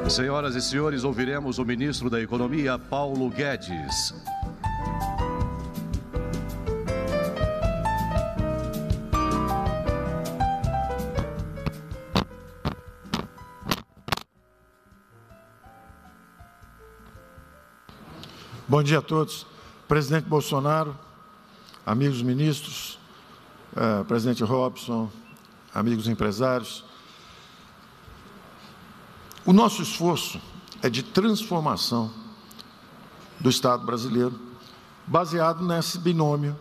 Senhoras e senhores, ouviremos o ministro da Economia, Paulo Guedes. Bom dia a todos. Presidente Bolsonaro, amigos ministros, presidente Robson, amigos empresários. O nosso esforço é de transformação do Estado brasileiro, baseado nesse binômio,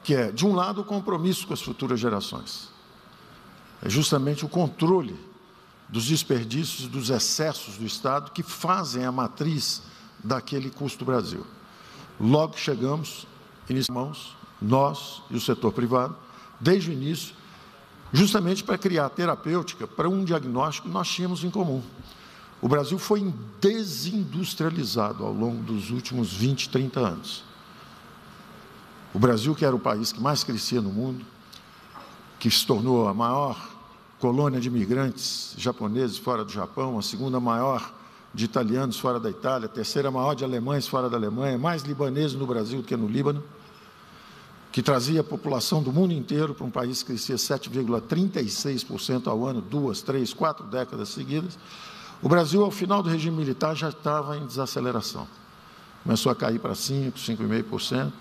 que é, de um lado, o compromisso com as futuras gerações. É justamente o controle dos desperdícios, dos excessos do Estado, que fazem a matriz daquele custo Brasil. Logo que chegamos, iniciamos, nós e o setor privado, desde o início, justamente para criar terapêutica para um diagnóstico que nós tínhamos em comum. O Brasil foi desindustrializado ao longo dos últimos 20, 30 anos. O Brasil, que era o país que mais crescia no mundo, que se tornou a maior colônia de imigrantes japoneses fora do Japão, a segunda maior de italianos fora da Itália, a terceira maior de alemães fora da Alemanha, mais libaneses no Brasil do que no Líbano, que trazia a população do mundo inteiro para um país que crescia 7,36% ao ano, 2, 3, 4 décadas seguidas. O Brasil, ao final do regime militar, já estava em desaceleração. Começou a cair para 5, 5,5%.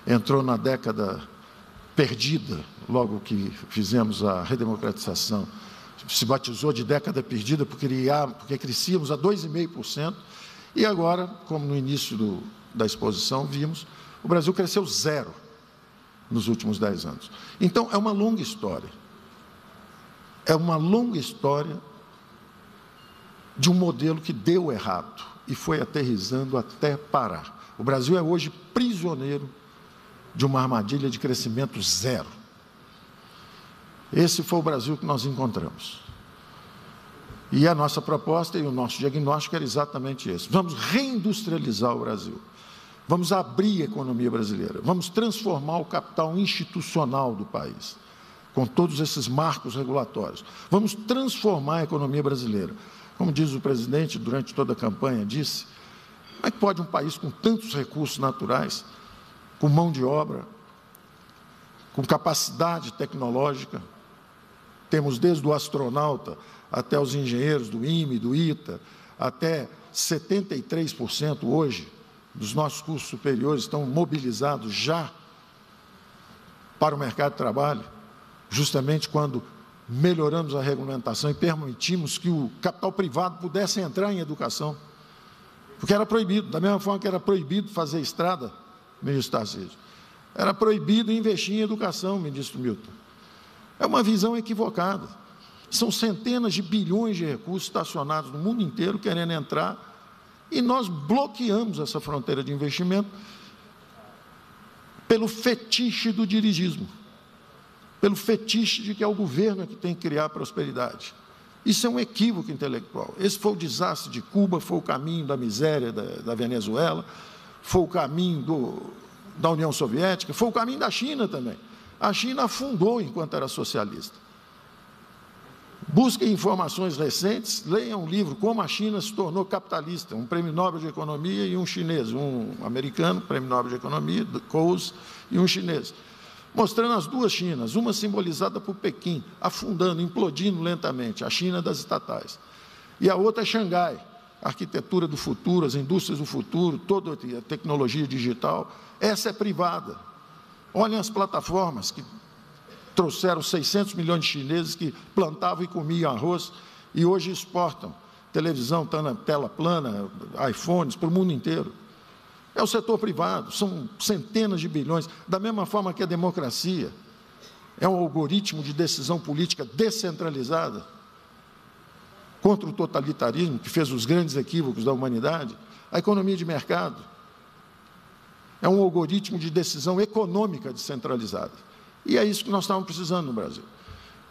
Entrou na década perdida, logo que fizemos a redemocratização. Se batizou de década perdida porque crescíamos a 2,5%. E agora, como no início da exposição vimos, o Brasil cresceu 0 nos últimos 10 anos. Então, é uma longa história. É uma longa história de um modelo que deu errado e foi aterrissando até parar. O Brasil é hoje prisioneiro de uma armadilha de crescimento 0. Esse foi o Brasil que nós encontramos. E a nossa proposta e o nosso diagnóstico era exatamente esse. Vamos reindustrializar o Brasil. Vamos abrir a economia brasileira. Vamos transformar o capital institucional do país, com todos esses marcos regulatórios. Vamos transformar a economia brasileira. Como diz o presidente, durante toda a campanha, disse, como é que pode um país com tantos recursos naturais, com mão de obra, com capacidade tecnológica, temos desde o astronauta até os engenheiros do IME, do ITA, até 73% hoje dos nossos cursos superiores estão mobilizados já para o mercado de trabalho, justamente quando melhoramos a regulamentação e permitimos que o capital privado pudesse entrar em educação, porque era proibido, da mesma forma que era proibido fazer estrada, ministro Tarcísio, era proibido investir em educação, ministro Milton. É uma visão equivocada. São centenas de bilhões de recursos estacionados no mundo inteiro querendo entrar e nós bloqueamos essa fronteira de investimento pelo fetiche do dirigismo, pelo fetiche de que é o governo que tem que criar prosperidade. Isso é um equívoco intelectual. Esse foi o desastre de Cuba, foi o caminho da miséria da Venezuela, foi o caminho da União Soviética, foi o caminho da China também. A China afundou enquanto era socialista. Busquem informações recentes, leiam um livro, Como a China se tornou capitalista, um prêmio Nobel de Economia e um chinês, um americano, prêmio Nobel de Economia, Coase, e um chinês, mostrando as duas Chinas, uma simbolizada por Pequim, afundando, implodindo lentamente, a China das estatais, e a outra é Xangai, a arquitetura do futuro, as indústrias do futuro, toda a tecnologia digital, essa é privada. Olhem as plataformas que trouxeram 600 milhões de chineses que plantavam e comiam arroz e hoje exportam televisão, tela plana, iPhones para o mundo inteiro. É o setor privado, são centenas de bilhões, da mesma forma que a democracia é um algoritmo de decisão política descentralizada contra o totalitarismo, que fez os grandes equívocos da humanidade. A economia de mercado é um algoritmo de decisão econômica descentralizada. E é isso que nós estávamos precisando no Brasil.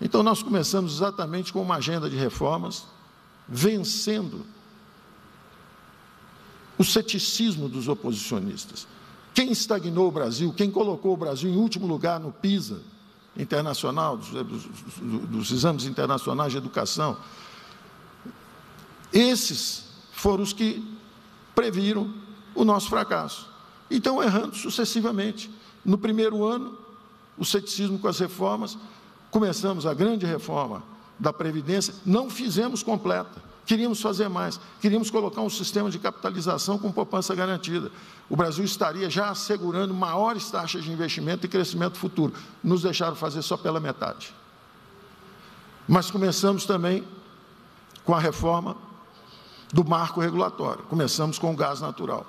Então, nós começamos exatamente com uma agenda de reformas, vencendo o ceticismo dos oposicionistas. Quem estagnou o Brasil, quem colocou o Brasil em último lugar no PISA internacional, dos exames internacionais de educação, Esses foram os que previram o nosso fracasso. Então, errando sucessivamente. No primeiro ano, o ceticismo com as reformas, começamos a grande reforma da Previdência, não fizemos completa, queríamos fazer mais, queríamos colocar um sistema de capitalização com poupança garantida. O Brasil estaria já assegurando maiores taxas de investimento e crescimento futuro. Nos deixaram fazer só pela metade. Mas começamos também com a reforma do marco regulatório. Começamos com o gás natural.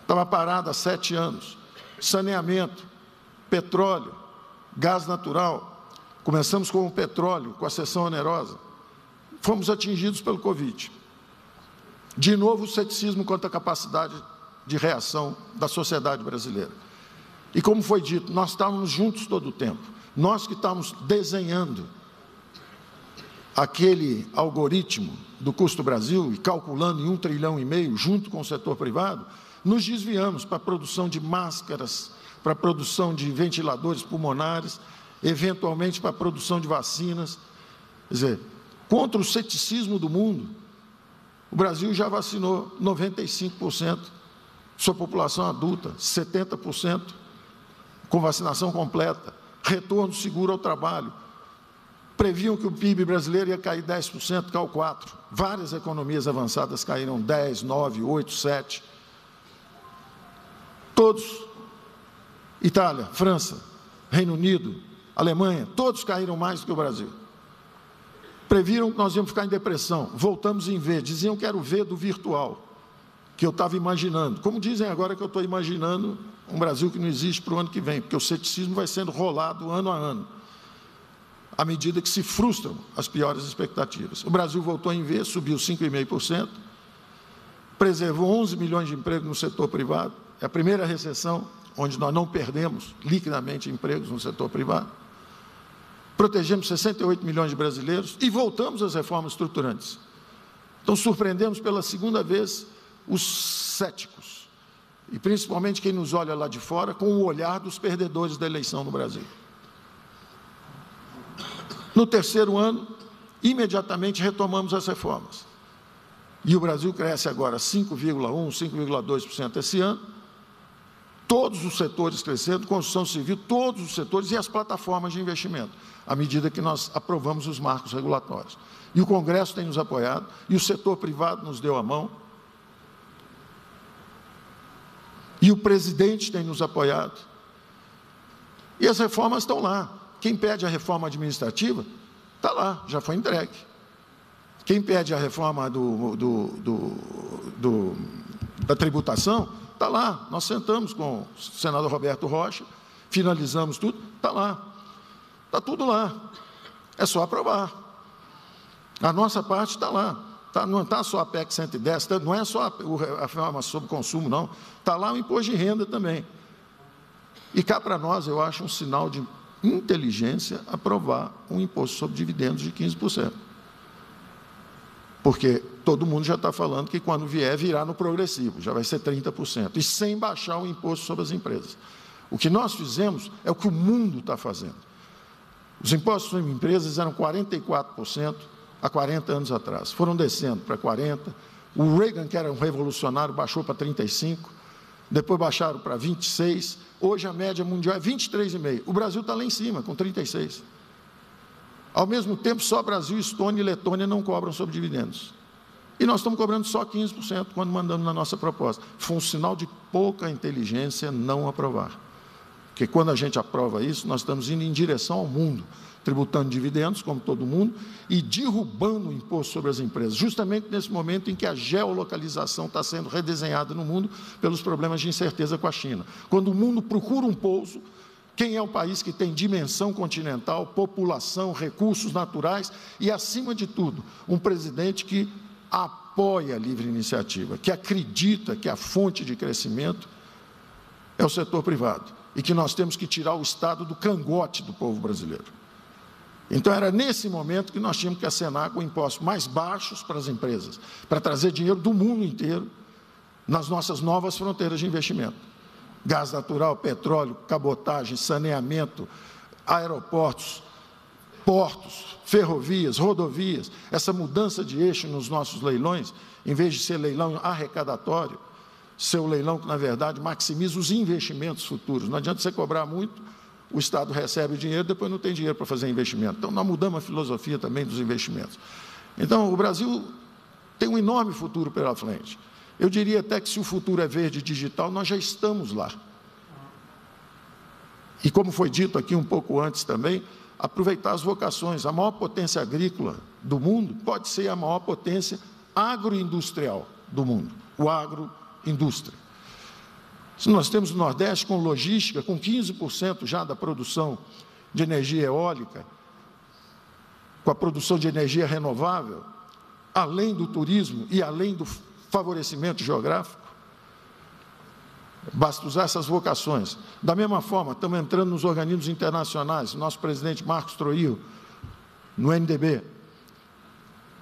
Estava parado há 7 anos. Saneamento, petróleo, gás natural. Começamos com o petróleo, com a cessão onerosa. Fomos atingidos pelo Covid. De novo, o ceticismo quanto à capacidade de reação da sociedade brasileira. E como foi dito, nós estávamos juntos todo o tempo. Nós que estávamos desenhando aquele algoritmo do Custo Brasil e calculando em 1,5 trilhão, junto com o setor privado, nos desviamos para a produção de máscaras, para a produção de ventiladores pulmonares, eventualmente para a produção de vacinas. Quer dizer, contra o ceticismo do mundo, o Brasil já vacinou 95% de sua população adulta, 70% com vacinação completa, retorno seguro ao trabalho. Previam que o PIB brasileiro ia cair 10%, caiu 4%. Várias economias avançadas caíram 10%, 9%, 8%, 7%. Todos, Itália, França, Reino Unido, Alemanha, todos caíram mais do que o Brasil. Previram que nós íamos ficar em depressão, voltamos em V, diziam que era o V do virtual, que eu estava imaginando. Como dizem agora que eu estou imaginando um Brasil que não existe para o ano que vem, porque o ceticismo vai sendo rolado ano a ano, à medida que se frustram as piores expectativas. O Brasil voltou em V, subiu 5,5%, preservou 11 milhões de empregos no setor privado, é a primeira recessão onde nós não perdemos liquidamente empregos no setor privado. Protegemos 68 milhões de brasileiros e voltamos às reformas estruturantes. Então, surpreendemos pela segunda vez os céticos, e principalmente quem nos olha lá de fora, com o olhar dos perdedores da eleição no Brasil. No terceiro ano, imediatamente retomamos as reformas. E o Brasil cresce agora 5,1%, 5,2% esse ano. Todos os setores crescendo, construção civil, todos os setores e as plataformas de investimento, à medida que nós aprovamos os marcos regulatórios. E o Congresso tem nos apoiado, e o setor privado nos deu a mão, e o presidente tem nos apoiado. E as reformas estão lá. Quem pede a reforma administrativa, está lá, já foi entregue. Quem pede a reforma da tributação, está lá. Nós sentamos com o senador Roberto Rocha, finalizamos tudo, está lá. Está tudo lá. É só aprovar. A nossa parte está lá. Não está só a PEC 110, não é só a reforma sobre consumo, não. Está lá o imposto de renda também. E cá para nós, eu acho um sinal de inteligência aprovar um imposto sobre dividendos de 15%. Porque todo mundo já está falando que quando vier, virá no progressivo, já vai ser 30%, e sem baixar o imposto sobre as empresas. O que nós fizemos é o que o mundo está fazendo. Os impostos sobre empresas eram 44% há 40 anos atrás, foram descendo para 40%, o Reagan, que era um revolucionário, baixou para 35%, depois baixaram para 26%, hoje a média mundial é 23,5%, o Brasil está lá em cima, com 36%. Ao mesmo tempo, só Brasil, Estônia e Letônia não cobram sobre dividendos. E nós estamos cobrando só 15% quando mandamos na nossa proposta. Foi um sinal de pouca inteligência não aprovar. Porque quando a gente aprova isso, nós estamos indo em direção ao mundo, tributando dividendos, como todo mundo, e derrubando o imposto sobre as empresas, justamente nesse momento em que a geolocalização está sendo redesenhada no mundo pelos problemas de incerteza com a China. Quando o mundo procura um pouso, quem é o país que tem dimensão continental, população, recursos naturais e, acima de tudo, um presidente que apoia a livre iniciativa, que acredita que a fonte de crescimento é o setor privado e que nós temos que tirar o Estado do cangote do povo brasileiro. Então, era nesse momento que nós tínhamos que acenar com impostos mais baixos para as empresas, para trazer dinheiro do mundo inteiro nas nossas novas fronteiras de investimento. Gás natural, petróleo, cabotagem, saneamento, aeroportos, portos, ferrovias, rodovias, essa mudança de eixo nos nossos leilões, em vez de ser leilão arrecadatório, ser o leilão que, na verdade, maximiza os investimentos futuros. Não adianta você cobrar muito, o Estado recebe o dinheiro, depois não tem dinheiro para fazer investimento. Então, nós mudamos a filosofia também dos investimentos. Então, o Brasil tem um enorme futuro pela frente. Eu diria até que, se o futuro é verde e digital, nós já estamos lá. E, como foi dito aqui um pouco antes também, aproveitar as vocações. A maior potência agrícola do mundo pode ser a maior potência agroindustrial do mundo, o agroindústria. Se nós temos o Nordeste com logística, com 15% já da produção de energia eólica, com a produção de energia renovável, além do turismo e além do favorecimento geográfico, basta usar essas vocações. Da mesma forma, estamos entrando nos organismos internacionais. Nosso presidente Marcos Trujillo, no NDB.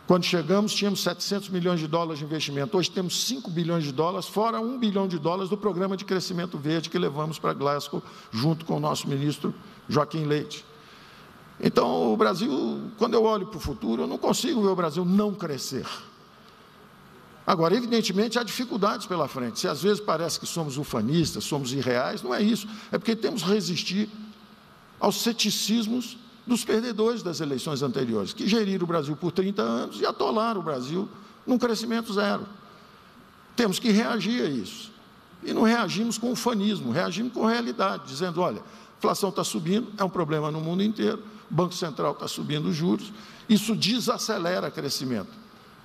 Quando chegamos, tínhamos 700 milhões de dólares de investimento. Hoje temos 5 bilhões de dólares, fora 1 bilhão de dólares do programa de crescimento verde que levamos para Glasgow, junto com o nosso ministro Joaquim Leite. Então, o Brasil, quando eu olho para o futuro, eu não consigo ver o Brasil não crescer. Agora, evidentemente, há dificuldades pela frente. Se às vezes parece que somos ufanistas, somos irreais, não é isso. É porque temos que resistir aos ceticismos dos perdedores das eleições anteriores, que geriram o Brasil por 30 anos e atolaram o Brasil num crescimento zero. Temos que reagir a isso. E não reagimos com ufanismo, reagimos com realidade, dizendo, olha, a inflação está subindo, é um problema no mundo inteiro, o Banco Central está subindo os juros, isso desacelera o crescimento,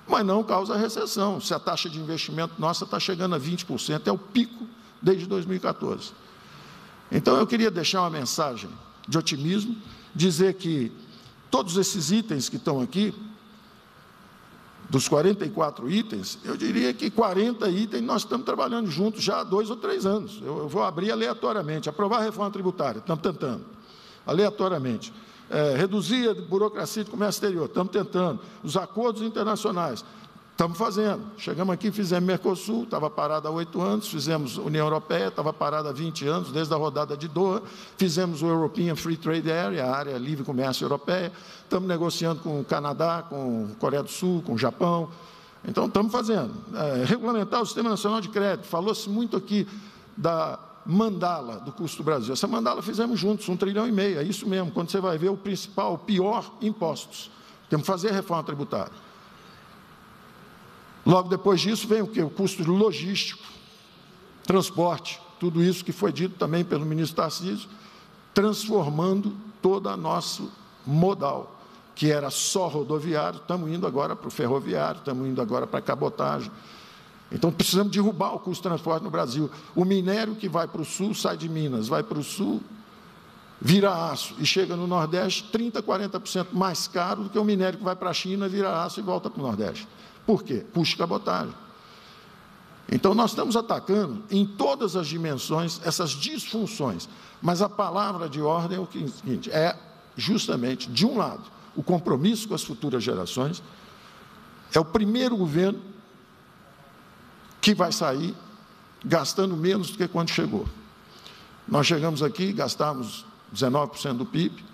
mas não causa recessão. Se a taxa de investimento nossa está chegando a 20%, é o pico desde 2014. Então, eu queria deixar uma mensagem de otimismo, dizer que todos esses itens que estão aqui, dos 44 itens, eu diria que 40 itens nós estamos trabalhando juntos já há 2 ou 3 anos. Eu vou abrir aleatoriamente. Aprovar a reforma tributária, estamos tentando, aleatoriamente. Reduzir a burocracia de comércio exterior, estamos tentando. Os acordos internacionais, estamos fazendo. Chegamos aqui, fizemos Mercosul, estava parado há 8 anos, fizemos União Europeia, estava parado há 20 anos, desde a rodada de Doha, fizemos o European Free Trade Area, a área livre comércio europeia, estamos negociando com o Canadá, com a Coreia do Sul, com o Japão. Então, estamos fazendo. Regulamentar o Sistema Nacional de Crédito, falou-se muito aqui da mandala do custo do Brasil. Essa mandala fizemos juntos, 1,5 trilhão, é isso mesmo, quando você vai ver o principal, o pior, impostos. Temos que fazer a reforma tributária. Logo depois disso vem o quê? O custo logístico, transporte, tudo isso que foi dito também pelo ministro Tarcísio, transformando toda a nossa modal, que era só rodoviário, estamos indo agora para o ferroviário, estamos indo agora para a cabotagem. Então, precisamos derrubar o custo de transporte no Brasil. O minério que vai para o sul sai de Minas, vai para o sul, vira aço e chega no Nordeste 30%, 40% mais caro do que o minério que vai para a China, vira aço e volta para o Nordeste. Por quê? Custo de cabotagem. Então, nós estamos atacando em todas as dimensões essas disfunções, mas a palavra de ordem é o seguinte, é justamente, de um lado, o compromisso com as futuras gerações, é o primeiro governo que vai sair gastando menos do que quando chegou. Nós chegamos aqui, gastamos 19% do PIB,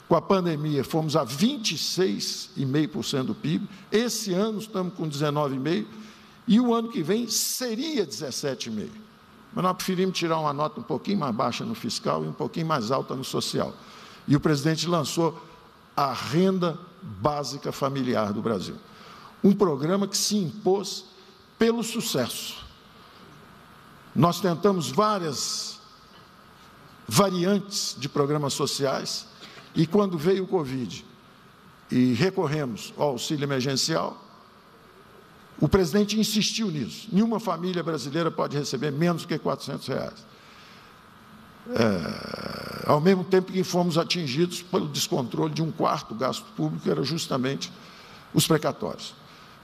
com a pandemia fomos a 26,5% do PIB, esse ano estamos com 19,5%, e o ano que vem seria 17,5%. Mas nós preferimos tirar uma nota um pouquinho mais baixa no fiscal e um pouquinho mais alta no social. E o presidente lançou a Renda Básica Familiar do Brasil, um programa que se impôs pelo sucesso. Nós tentamos várias variantes de programas sociais e, quando veio o Covid e recorremos ao auxílio emergencial, o presidente insistiu nisso. Nenhuma família brasileira pode receber menos do que R$400. Ao mesmo tempo que fomos atingidos pelo descontrole de 1/4 do gasto público, que era justamente os precatórios.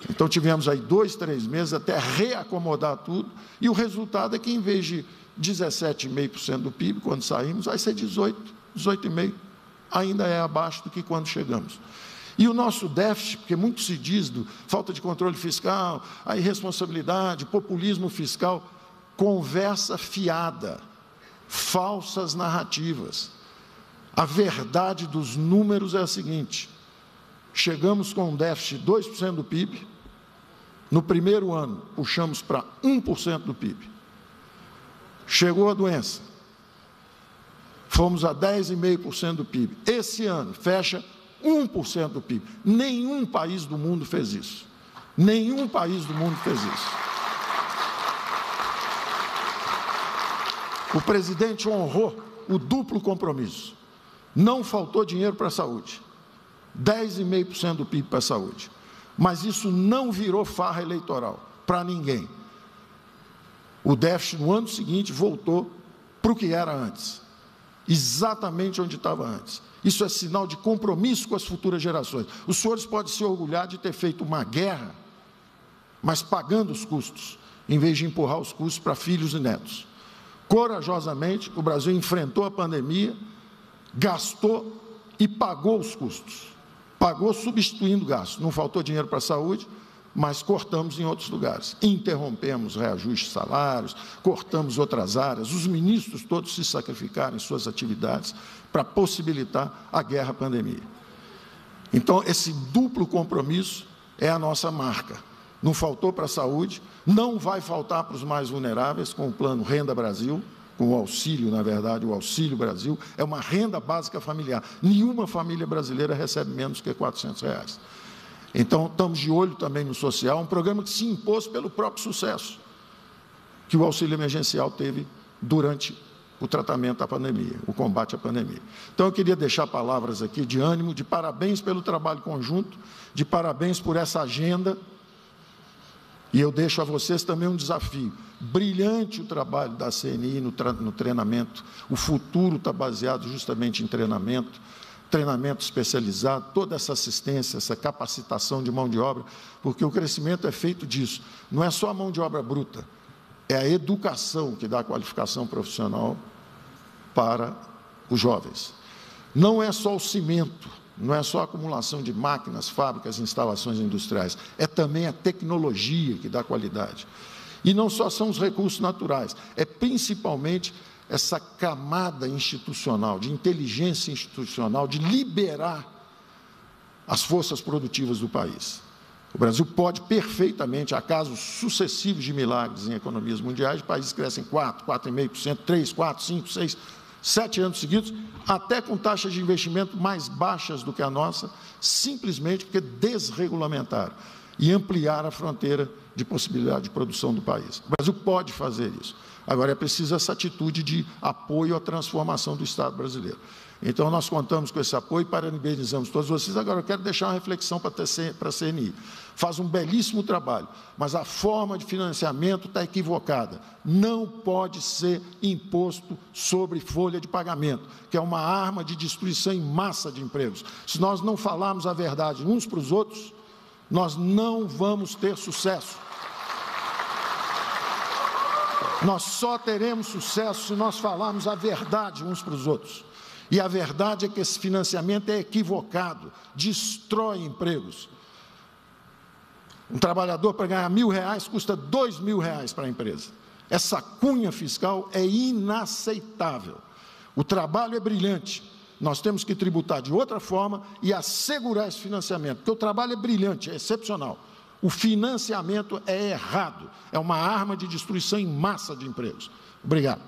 Então, tivemos aí 2, 3 meses até reacomodar tudo, e o resultado é que, em vez de 17,5% do PIB, quando saímos, vai ser 18,5%. Ainda é abaixo do que quando chegamos. E o nosso déficit, porque muito se diz do falta de controle fiscal, a irresponsabilidade, populismo fiscal, conversa fiada, falsas narrativas. A verdade dos números é a seguinte: chegamos com um déficit de 2% do PIB, no primeiro ano puxamos para 1% do PIB. Chegou a doença, fomos a 10,5% do PIB. Esse ano fecha 1% do PIB. Nenhum país do mundo fez isso. Nenhum país do mundo fez isso. O presidente honrou o duplo compromisso. Não faltou dinheiro para a saúde. 10,5% do PIB para a saúde. Mas isso não virou farra eleitoral para ninguém. O déficit no ano seguinte voltou para o que era antes. Exatamente onde estava antes. Isso é sinal de compromisso com as futuras gerações. Os senhores podem se orgulhar de ter feito uma guerra, mas pagando os custos, em vez de empurrar os custos para filhos e netos. Corajosamente, o Brasil enfrentou a pandemia, gastou e pagou os custos. Pagou substituindo gastos. Não faltou dinheiro para a saúde, mas cortamos em outros lugares. Interrompemos reajustes de salários, cortamos outras áreas. Os ministros todos se sacrificaram em suas atividades para possibilitar a guerra à pandemia. Então, esse duplo compromisso é a nossa marca. Não faltou para a saúde, não vai faltar para os mais vulneráveis com o plano Renda Brasil, com o auxílio, na verdade, o Auxílio Brasil, é uma renda básica familiar. Nenhuma família brasileira recebe menos que R$400. Então, estamos de olho também no social, um programa que se impôs pelo próprio sucesso que o auxílio emergencial teve durante o tratamento da pandemia, o combate à pandemia. Então, eu queria deixar palavras aqui de ânimo, de parabéns pelo trabalho conjunto, de parabéns por essa agenda. E eu deixo a vocês também um desafio. Brilhante o trabalho da CNI no treinamento. O futuro está baseado justamente em treinamento especializado, toda essa assistência, essa capacitação de mão de obra, porque o crescimento é feito disso. Não é só a mão de obra bruta, é a educação que dá a qualificação profissional para os jovens. Não é só o cimento, não é só a acumulação de máquinas, fábricas, instalações industriais, é também a tecnologia que dá qualidade. E não só são os recursos naturais, é principalmente essa camada institucional, de inteligência institucional, de liberar as forças produtivas do país. O Brasil pode perfeitamente, há casos sucessivos de milagres em economias mundiais, países crescem 4, 4,5%, 3, 4, 5, 6, 7 anos seguidos, até com taxas de investimento mais baixas do que a nossa, simplesmente porque desregulamentaram e ampliaram a fronteira de possibilidade de produção do país. O Brasil pode fazer isso. Agora, é preciso essa atitude de apoio à transformação do Estado brasileiro. Então, nós contamos com esse apoio e parabenizamos todos vocês. Agora, eu quero deixar uma reflexão para a CNI. Faz um belíssimo trabalho, mas a forma de financiamento está equivocada. Não pode ser imposto sobre folha de pagamento, que é uma arma de destruição em massa de empregos. Se nós não falarmos a verdade uns para os outros, nós não vamos ter sucesso. Nós só teremos sucesso se nós falarmos a verdade uns para os outros. E a verdade é que esse financiamento é equivocado, destrói empregos. Um trabalhador para ganhar R$1.000 custa R$2.000 para a empresa. Essa cunha fiscal é inaceitável. O trabalho é brilhante. Nós temos que tributar de outra forma e assegurar esse financiamento, porque o trabalho é brilhante, é excepcional. O financiamento é errado, é uma arma de destruição em massa de empregos. Obrigado.